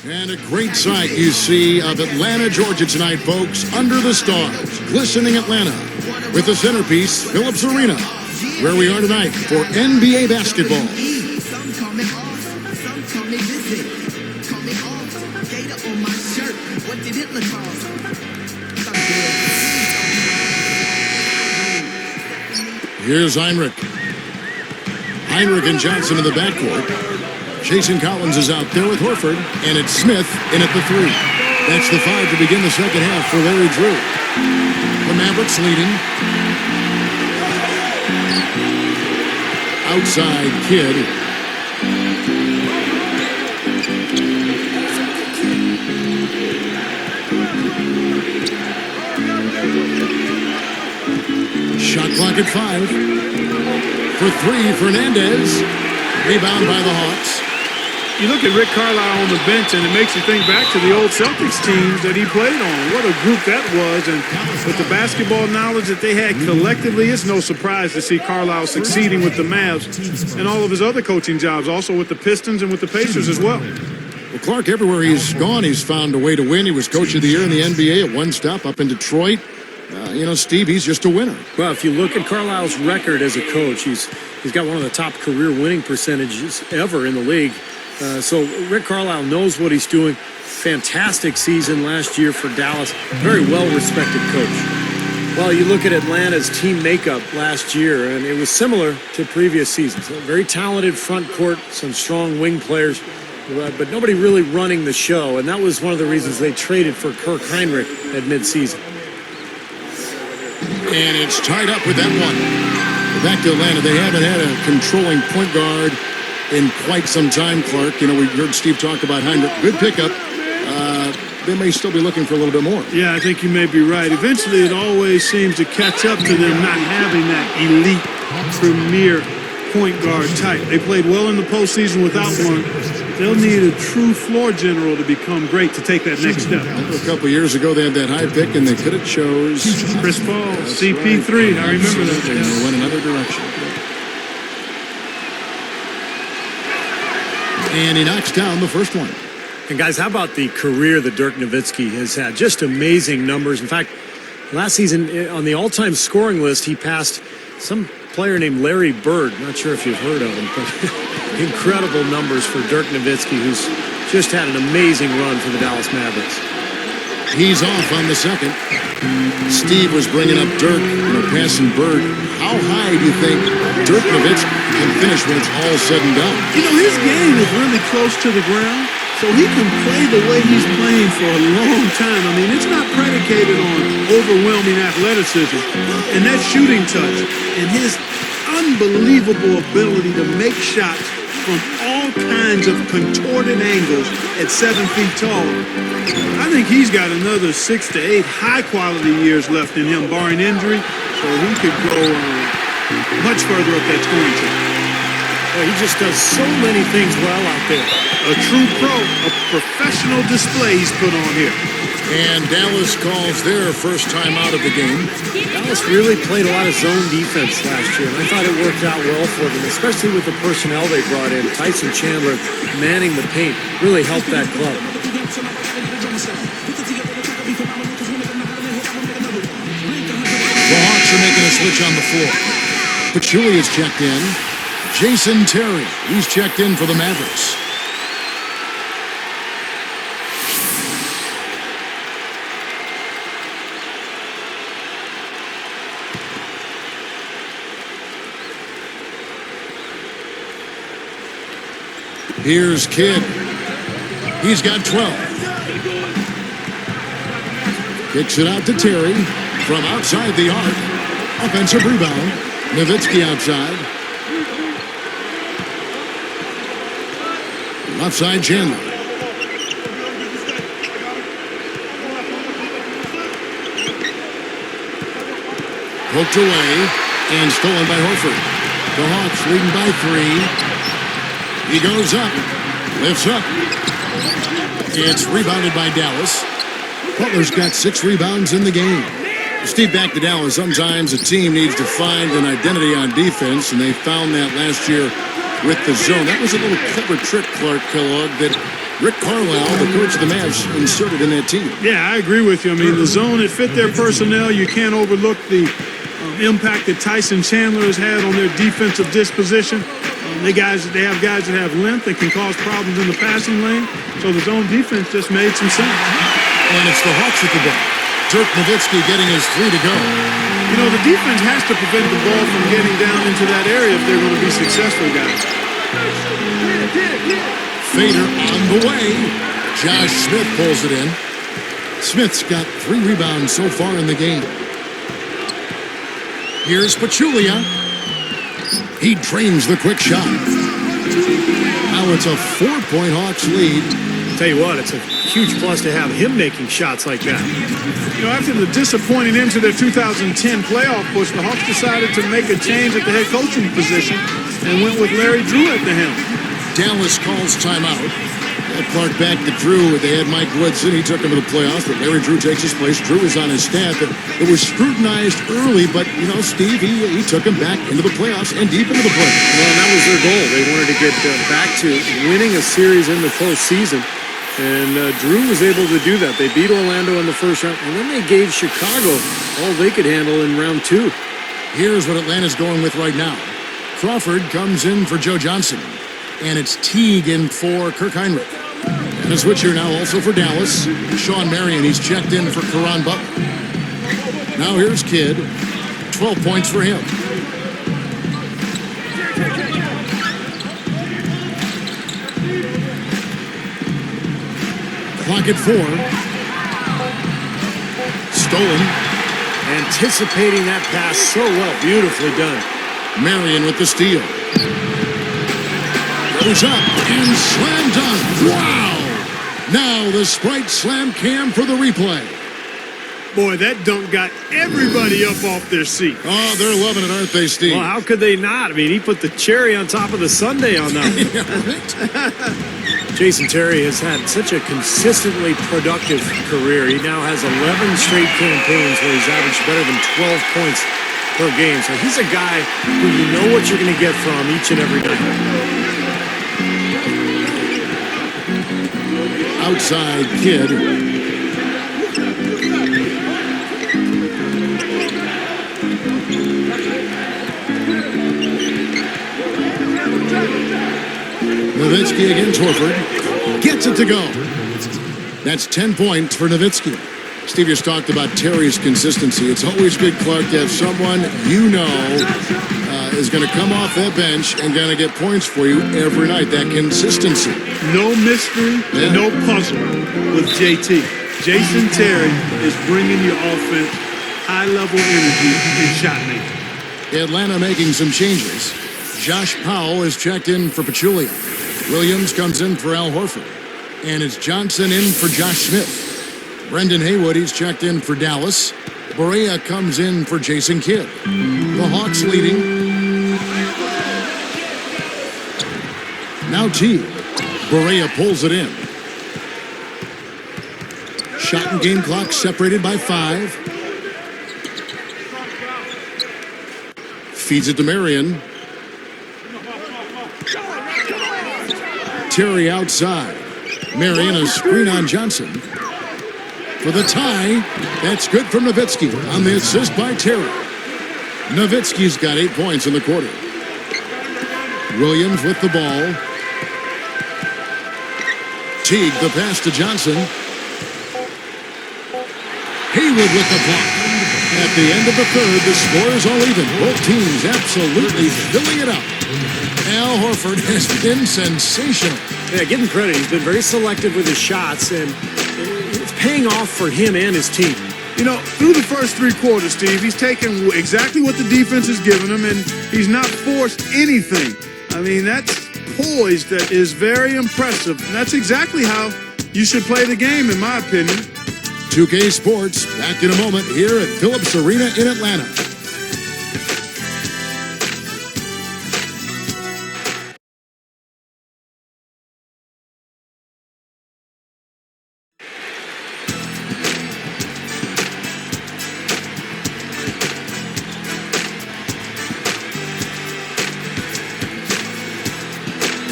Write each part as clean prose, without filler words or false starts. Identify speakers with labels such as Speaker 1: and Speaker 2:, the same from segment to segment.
Speaker 1: And a great sight you see of Atlanta, Georgia tonight, folks. Under the stars, glistening Atlanta with the centerpiece, Phillips Arena, where we are tonight for NBA basketball. Here's Heinrich. Heinrich and Johnson in the backcourt. Jason Collins is out there with Horford, and it's Smith in at the 3. That's the 5 to begin the second half for Larry Drew. The Mavericks leading. Outside Kidd. Shot clock at 5. For 3, Fernandez. Rebound by the Hawks.
Speaker 2: You look at Rick Carlisle on the bench, and it makes you think back to the old Celtics teams that he played on. What a group that was, and with the basketball knowledge that they had collectively, it's no surprise to see Carlisle succeeding with the Mavs and all of his other coaching jobs, also with the Pistons and with the Pacers as well.
Speaker 1: Well, Clark, everywhere he's gone, he's found a way to win. He was Coach of the Year in the NBA at one stop up in Detroit. Steve, he's just a winner.
Speaker 3: Well, if you look at Carlisle's record as a coach, he's got one of the top career winning percentages ever in the league. So Rick Carlisle knows what he's doing. Fantastic season last year for Dallas. Very well-respected coach. Well, you look at Atlanta's team makeup last year, and it was similar to previous seasons. A very talented front court, some strong wing players, but nobody really running the show. And that was one of the reasons they traded for Kirk Heinrich at midseason.
Speaker 1: And it's tied up with that one. Back to Atlanta. They haven't had a controlling point guard in quite some time, Clark. We heard Steve talk about Heinrich. Good pickup. They may still be looking for a little bit more.
Speaker 2: Yeah, I think you may be right. Eventually, it always seems to catch up to them not having that elite, premier point guard type. They played well in the postseason without one. They'll need a true floor general to become great to take that next step.
Speaker 1: A couple years ago, they had that high pick, and they could have chose
Speaker 2: Chris Paul, CP3. I remember that.
Speaker 1: They went another direction. And he knocks down the first one.
Speaker 3: And guys, how about the career that Dirk Nowitzki has had? Just amazing numbers. In fact, last season on the all-time scoring list, he passed some player named Larry Bird. Not sure if you've heard of him, but incredible numbers for Dirk Nowitzki, who's just had an amazing run for the Dallas Mavericks.
Speaker 1: He's off on the second. Steve was bringing up Dirk, passing Bird. How high do you think Dirk Nowitzki can finish when it's all said and done?
Speaker 2: His game is really close to the ground, so he can play the way he's playing for a long time. It's not predicated on overwhelming athleticism and that shooting touch and his unbelievable ability to make shots from all kinds of contorted angles at 7 feet tall. I think he's got another 6 to 8 high-quality years left in him, barring injury, so he could go much further up that scoring chart.
Speaker 3: Well, he just does so many things well out there.
Speaker 2: A true pro, a professional display he's put on here.
Speaker 1: And Dallas calls their first time out of the game.
Speaker 3: Dallas really played a lot of zone defense last year, and I thought it worked out well for them, especially with the personnel they brought in. Tyson Chandler manning the paint really helped that club.
Speaker 1: The Hawks are making a switch on the floor. Pachulia is checked in. Jason Terry, he's checked in for the Mavericks. Here's Kidd. He's got 12. Kicks it out to Terry from outside the arc. Offensive rebound. Nowitzki outside. Left side, Chandler. Poked away and stolen by Horford. The Hawks leading by 3. He goes up, lifts up. It's rebounded by Dallas. Butler's got 6 rebounds in the game. Steve, back to Dallas. Sometimes a team needs to find an identity on defense, and they found that last year with the zone. That was a little clever trick, Clark Kellogg, that Rick Carlisle, the coach of the Mavs, inserted in that team.
Speaker 2: Yeah, I agree with you. I mean, the zone, it fit their personnel. You can't overlook the impact that Tyson Chandler has had on their defensive disposition. They have guys that have length that can cause problems in the passing lane. So the zone defense just made some sense.
Speaker 1: And it's the Hawks at the ball. Dirk Nowitzki getting his 3 to go.
Speaker 2: You know, the defense has to prevent the ball from getting down into that area if they're going to be successful, guys.
Speaker 1: Fader on the way. Josh Smith pulls it in. Smith's got 3 rebounds so far in the game. Here's Pachulia. He drains the quick shot. Now it's a 4-point Hawks lead.
Speaker 3: Tell you what, it's a huge plus to have him making shots like that.
Speaker 2: You know, after the disappointing end to their 2010 playoff push, the Hawks decided to make a change at the head coaching position and went with Larry Drew at the helm.
Speaker 1: Dallas calls timeout. Clark back to Drew. They had Mike Woodson. He took him to the playoffs, but Larry Drew takes his place. Drew is on his staff. It was scrutinized early, but, you know, Steve, he took him back into the playoffs and deep into the playoffs.
Speaker 3: Well, and that was their goal. They wanted to get back to winning a series in the postseason, and Drew was able to do that. They beat Orlando in the first round, and then they gave Chicago all they could handle in round 2.
Speaker 1: Here's what Atlanta's going with right now. Crawford comes in for Joe Johnson, and it's Teague in for Kirk Heinrich. And a switch here now also for Dallas. Sean Marion, he's checked in for Caron Butler. Now here's Kidd. 12 points for him. Clock at 4. Stolen.
Speaker 3: Anticipating that pass so well. Beautifully done.
Speaker 1: Marion with the steal. Goes up and slam dunk. Wow! Now the Sprite Slam Cam for the replay.
Speaker 2: Boy, that dunk got everybody up off their seat.
Speaker 1: Oh, they're loving it, aren't they, Steve?
Speaker 3: Well, how could they not? I mean, he put the cherry on top of the sundae on that one.
Speaker 1: Yeah, right?
Speaker 3: Jason Terry has had such a consistently productive career. He now has 11 straight campaigns where he's averaged better than 12 points per game. So he's a guy who you know what you're going to get from each and every night.
Speaker 1: Outside Kidd. Nowitzki against Horford. Gets it to go. That's 10 points for Nowitzki. Steve just talked about Terry's consistency. It's always good, Clark, to have someone you know is going to come off that bench and going to get points for you every night. That consistency.
Speaker 2: No mystery, no puzzle with JT. Jason Terry is bringing your offense high-level energy and shot making.
Speaker 1: Atlanta making some changes. Josh Powell is checked in for Pachulia. Williams comes in for Al Horford. And it's Johnson in for Josh Smith. Brendan Haywood, he's checked in for Dallas. Barea comes in for Jason Kidd. The Hawks leading. Now T. Barea pulls it in. Shot and game clock separated by 5. Feeds it to Marion. Terry outside. Marion a screen on Johnson. For the tie, that's good from Nowitzki on the assist by Terry. Nowitzki's got 8 points in the quarter. Williams with the ball. Teague, the pass to Johnson. Haywood with the block. At the end of the third, the score is all even. Both teams absolutely filling it up. Al Horford has been sensational.
Speaker 3: Yeah, give him credit. He's been very selective with his shots, and it's paying off for him and his team.
Speaker 2: You know, through the first 3 quarters, Steve, he's taken exactly what the defense has given him, and he's not forced anything. I mean, that's poise that is very impressive. And that's exactly how you should play the game, in my opinion.
Speaker 1: 2K Sports, back in a moment here at Phillips Arena in Atlanta.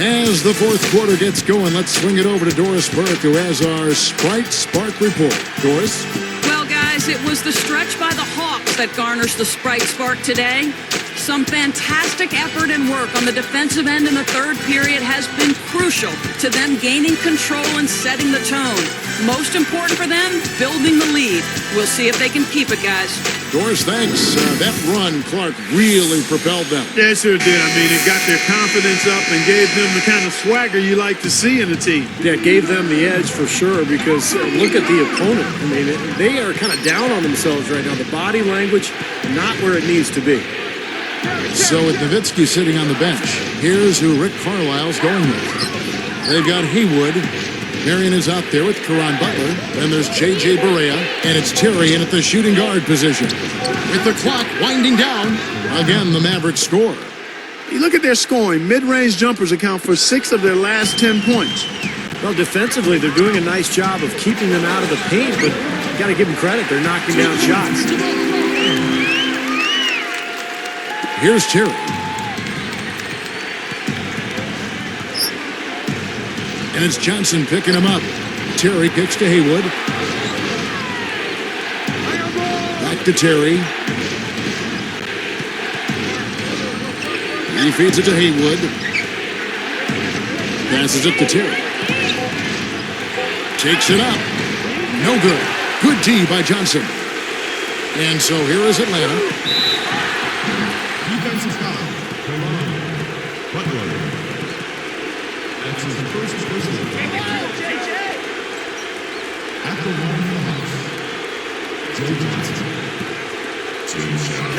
Speaker 1: As the fourth quarter gets going, let's swing it over to Doris Burke, who has our Sprite Spark report. Doris?
Speaker 4: Well, guys, it was the stretch by the Hawks that garners the Sprite Spark today. Some fantastic effort and work on the defensive end in the third period has been crucial to them gaining control and setting the tone. Most important for them, building the lead. We'll see if they can keep it, guys.
Speaker 1: Doris, thanks. That run, Clark, really propelled them.
Speaker 2: Yeah, it sure did. I mean, it got their confidence up and gave them the kind of swagger you like to see in a team.
Speaker 3: Yeah, it gave them the edge for sure because look at the opponent. I mean, they are kind of down on themselves right now. The body language, not where it needs to be.
Speaker 1: So with Nowitzki sitting on the bench, here's who Rick Carlisle's going with. They've got Haywood. Marion is out there with Caron Butler. Then there's J.J. Barea, and it's Terry in at the shooting guard position. With the clock winding down, again, the Mavericks score.
Speaker 2: You look at their scoring. Mid-range jumpers account for 6 of their last 10 points.
Speaker 3: Well, defensively, they're doing a nice job of keeping them out of the paint, but you got to give them credit. They're knocking down shots.
Speaker 1: Here's Terry. And it's Johnson picking him up. Terry kicks to Haywood. Back to Terry. He feeds it to Haywood. Passes it to Terry. Takes it up. No good. Good D by Johnson. And so here is Atlanta.
Speaker 5: Defensive foul. Butler. That's his first personal foul. At the line of the house, Joe Johnson. 2 shots.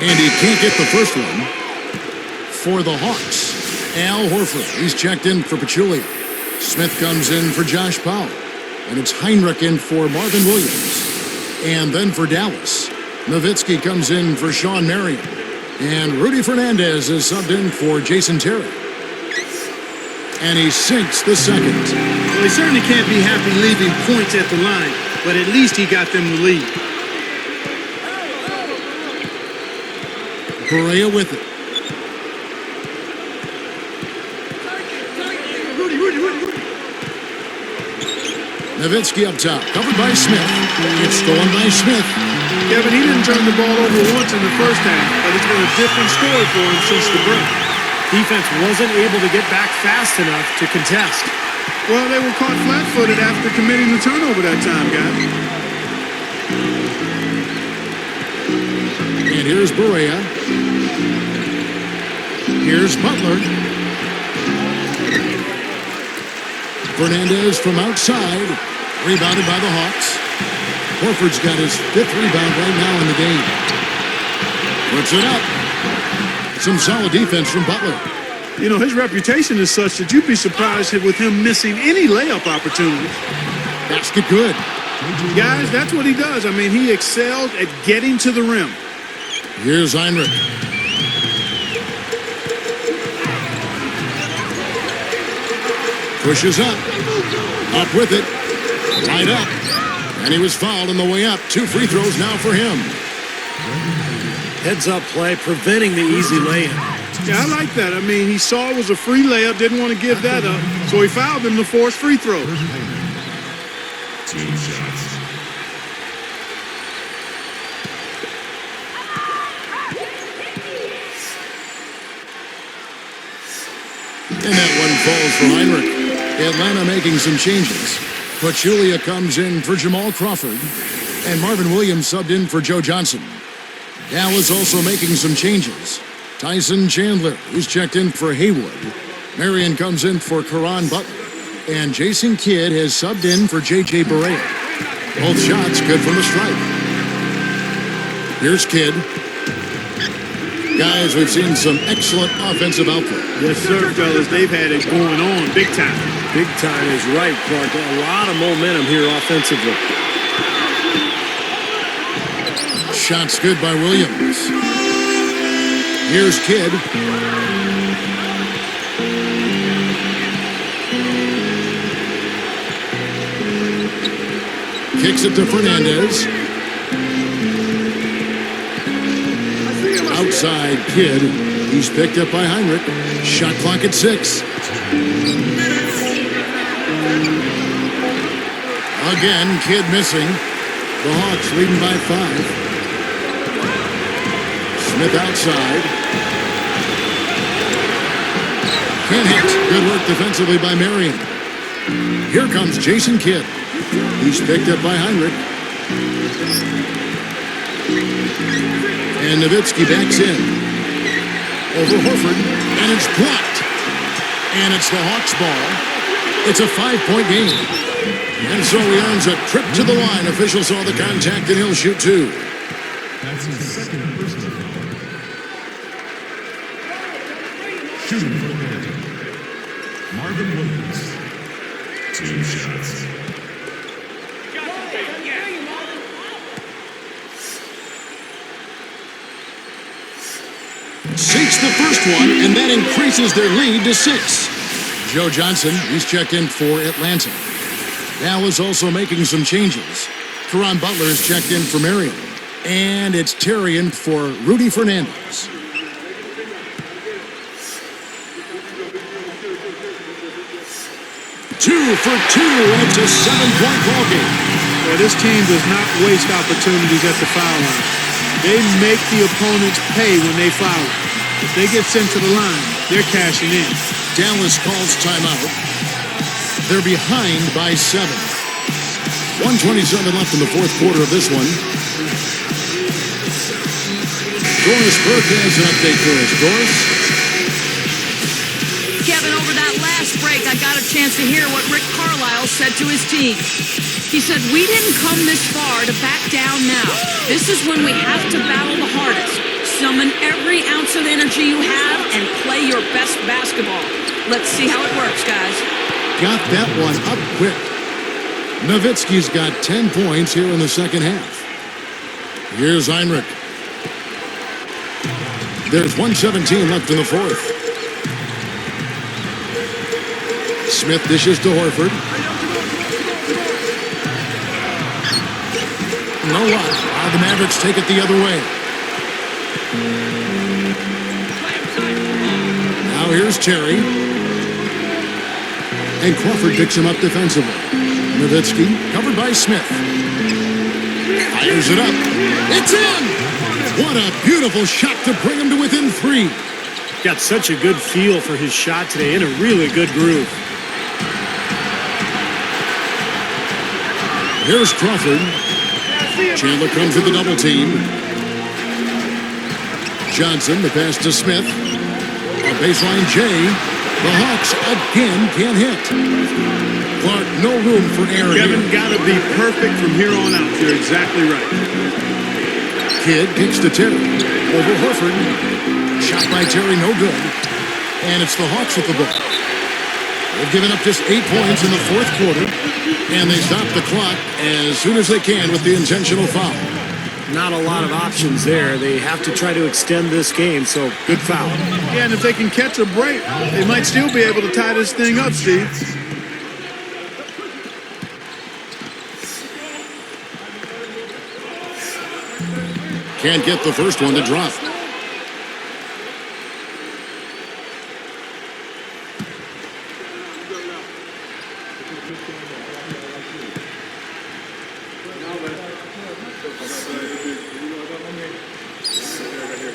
Speaker 1: And he can't get the first one for the Hawks. Al Horford, he's checked in for Pachulia. Smith comes in for Josh Powell. And it's Heinrich in for Marvin Williams. And then for Dallas, Nowitzki comes in for Sean Marion. And Rudy Fernandez is subbed in for Jason Terry. And he sinks the second.
Speaker 2: Well, he certainly can't be happy leaving points at the line, but at least he got them the lead.
Speaker 1: Barea with it. Nowitzki up top, covered by Smith. It's stolen by Smith.
Speaker 2: Kevin, he didn't turn the ball over once in the first half, but it's been a different story for him since the break.
Speaker 3: Defense wasn't able to get back fast enough to contest.
Speaker 2: Well, they were caught flat-footed after committing the turnover that time, guys.
Speaker 1: And here's Barea. Here's Butler. Fernandez from outside. Rebounded by the Hawks. Horford's got his 5th rebound right now in the game. Puts it up. Some solid defense from Butler.
Speaker 2: You know, his reputation is such that you'd be surprised with him missing any layup opportunities.
Speaker 1: Basket good.
Speaker 2: Guys, that's what he does. I mean, he excels at getting to the rim.
Speaker 1: Here's Heinrich. Pushes up. Up with it. Right up. And he was fouled on the way up. 2 free throws now for him.
Speaker 3: Heads-up play, preventing the easy layup.
Speaker 2: Yeah, I like that. I mean, he saw it was a free layup, didn't want to give that up, so he fouled him to force free throws.
Speaker 5: 2 shots.
Speaker 1: And that one falls for Heinrich. Atlanta making some changes. Pachulia comes in for Jamal Crawford. And Marvin Williams subbed in for Joe Johnson. Dallas also making some changes. Tyson Chandler, who's checked in for Haywood. Marion comes in for Caron Butler. And Jason Kidd has subbed in for J.J. Barea. Both shots good from the stripe. Here's Kidd. Guys, we've seen some excellent offensive output.
Speaker 2: Yes, sir, fellas. They've had it going on big time.
Speaker 3: Big time is right, Clark. A lot of momentum here offensively.
Speaker 1: Shots good by Williams. Here's Kidd. Kicks it to Fernandez. outside Kidd. He's picked up by Heinrich. Shot clock at 6. Again, Kidd missing. The Hawks leading by 5. Smith outside. Can't hit. Good work defensively by Marion. Here comes Jason Kidd. He's picked up by Heinrich. And Nowitzki backs in. Over Horford. And it's blocked. And it's the Hawks' ball. It's a 5-point game. And so he earns a trip to the line. Officials saw the contact and he'll shoot 2.
Speaker 5: That's his second personal foul. Shooting for America, Marvin Williams. 2 shots.
Speaker 1: Sinks the first one, and that increases their lead to 6. Joe Johnson, he's checked in for Atlanta. Dallas also making some changes. Caron Butler is checked in for Marion. And it's Terry in for Rudy Fernandez. Two for 2, and it's a 7-point ball game.
Speaker 2: Yeah, this team does not waste opportunities at the foul line. They make the opponents pay when they foul. If they get sent to the line, they're cashing in.
Speaker 1: Dallas calls timeout. They're behind by 7. 1:27 left in the fourth quarter of this one. Doris Burke has an update for us. Doris?
Speaker 4: Kevin, over that last break, I got a chance to hear what Rick Carlisle said to his team. He said, "We didn't come this far to back down now. This is when we have to battle the hardest. Summon every ounce of energy you have and play your best basketball. Let's see how it works, guys."
Speaker 1: Got that one up quick. Nowitzki's got 10 points here in the second half. Here's Heinrich. There's 1:17 left in the fourth. Smith dishes to Horford. No luck. The Mavericks take it the other way. Now here's Terry. And Crawford picks him up defensively. Nowitzki covered by Smith. Fires it up. It's in! What a beautiful shot to bring him to within 3.
Speaker 3: Got such a good feel for his shot today, in a really good groove.
Speaker 1: Here's Crawford. Chandler comes with the double team. Johnson, the pass to Smith. A baseline J. The Hawks again can't hit. Clark, no room for error.
Speaker 2: Kevin, got to be perfect from here on out. You're exactly right.
Speaker 1: Kidd kicks to Terry. Over Horford. Shot by Terry, no good. And it's the Hawks with the ball. They've given up just 8 points in the fourth quarter. And they stop the clock as soon as they can with the intentional foul.
Speaker 3: Not a lot of options there. They have to try to extend this game, so good foul.
Speaker 2: Yeah, and if they can catch a break, they might still be able to tie this thing up, Steve.
Speaker 1: Can't get the first one to drop.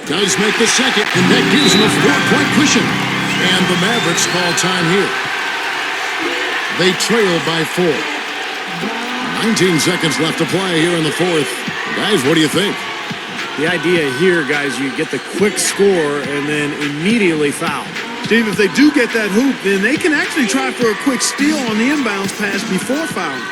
Speaker 1: Does make the second, and that gives him a 4-point cushion. And the Mavericks call time here. They trail by 4. 19 seconds left to play here in the fourth. Guys, what do you think?
Speaker 3: The idea here, guys, you get the quick score and then immediately foul.
Speaker 2: Steve, if they do get that hoop, then they can actually try for a quick steal on the inbounds pass before fouling.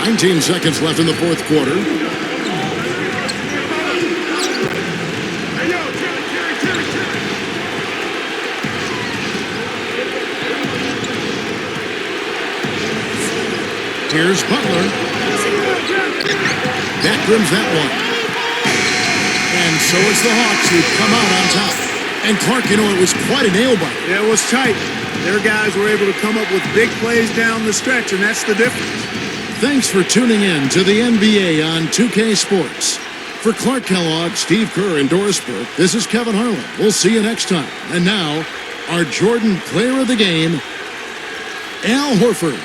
Speaker 1: Nineteen seconds left in the fourth quarter. Here's Butler. Back rims that one. And so it's the Hawks who come out on top. And Clark, you know, it was quite a nail-biter.
Speaker 2: Yeah, it was tight. Their guys were able to come up with big plays down the stretch, and that's the difference.
Speaker 1: Thanks for tuning in to the NBA on 2K Sports. For Clark Kellogg, Steve Kerr, and Doris Burke, this is Kevin Harlan. We'll see you next time. And now, our Jordan Player of the Game, Al Horford.